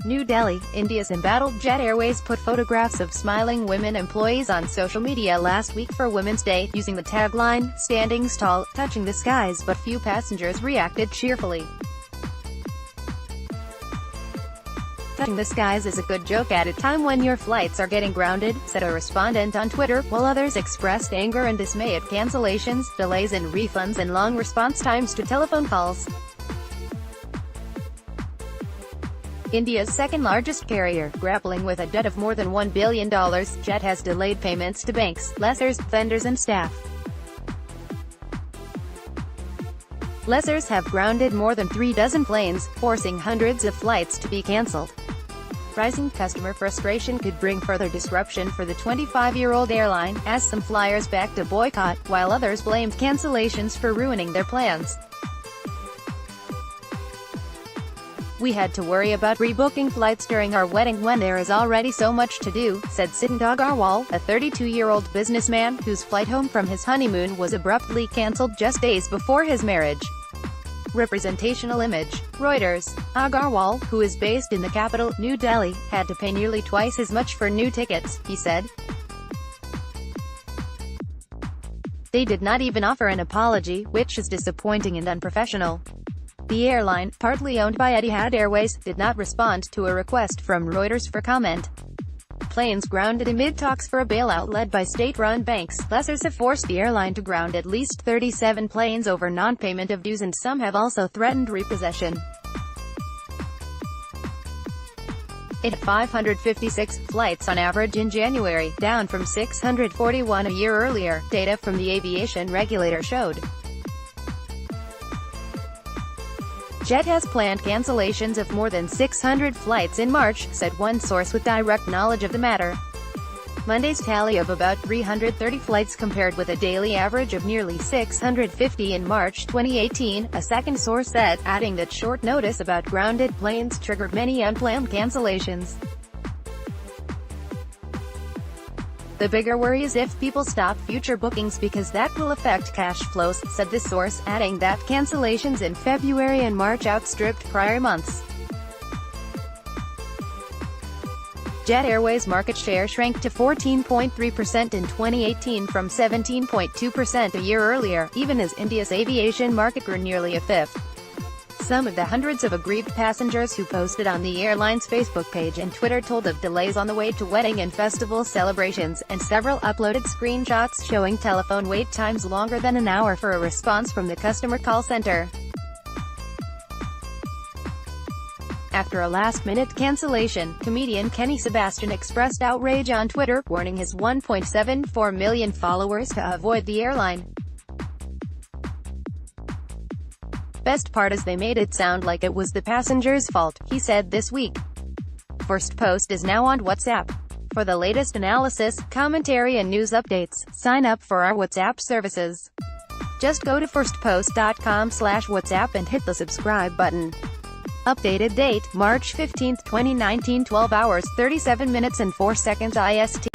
New Delhi, India's embattled Jet Airways put photographs of smiling women employees on social media last week for Women's Day, using the tagline, "Standing tall, touching the skies," but few passengers reacted cheerfully. "Touching the skies is a good joke at a time when your flights are getting grounded," said a respondent on Twitter, while others expressed anger and dismay at cancellations, delays in refunds and long response times to telephone calls. India's second-largest carrier, grappling with a debt of more than $1 billion, Jet has delayed payments to banks, lessors, vendors and staff. Lessors have grounded more than 3 dozen planes, forcing hundreds of flights to be cancelled. Rising customer frustration could bring further disruption for the 25-year-old airline, as some flyers backed a boycott, while others blamed cancellations for ruining their plans. "We had to worry about rebooking flights during our wedding when there is already so much to do," said Sidney Agarwal, a 32-year-old businessman, whose flight home from his honeymoon was abruptly cancelled just days before his marriage. Representational image. Reuters. Agarwal, who is based in the capital, New Delhi, had to pay nearly twice as much for new tickets, he said. "They did not even offer an apology, which is disappointing and unprofessional." The airline, partly owned by Etihad Airways, did not respond to a request from Reuters for comment. Planes grounded amid talks for a bailout led by state-run banks. Lessors have forced the airline to ground at least 37 planes over non-payment of dues, and some have also threatened repossession. It had 556 flights on average in January, down from 641 a year earlier, data from the aviation regulator showed. Jet has planned cancellations of more than 600 flights in March, said one source with direct knowledge of the matter. Monday's tally of about 330 flights compared with a daily average of nearly 650 in March 2018, a second source said, adding that short notice about grounded planes triggered many unplanned cancellations. "The bigger worry is if people stop future bookings, because that will affect cash flows," said this source, adding that cancellations in February and March outstripped prior months. Jet Airways' market share shrank to 14.3% in 2018 from 17.2% a year earlier, even as India's aviation market grew nearly a fifth. Some of the hundreds of aggrieved passengers who posted on the airline's Facebook page and Twitter told of delays on the way to wedding and festival celebrations, and several uploaded screenshots showing telephone wait times longer than an hour for a response from the customer call center. After a last-minute cancellation, comedian Kenny Sebastian expressed outrage on Twitter, warning his 1.74 million followers to avoid the airline. "Best part is they made it sound like it was the passengers' fault," he said this week. First Post is now on WhatsApp. For the latest analysis, commentary and news updates, sign up for our WhatsApp services. Just go to firstpost.com/WhatsApp and hit the subscribe button. Updated date, March 15, 2019, 12 hours, 37 minutes and 4 seconds IST.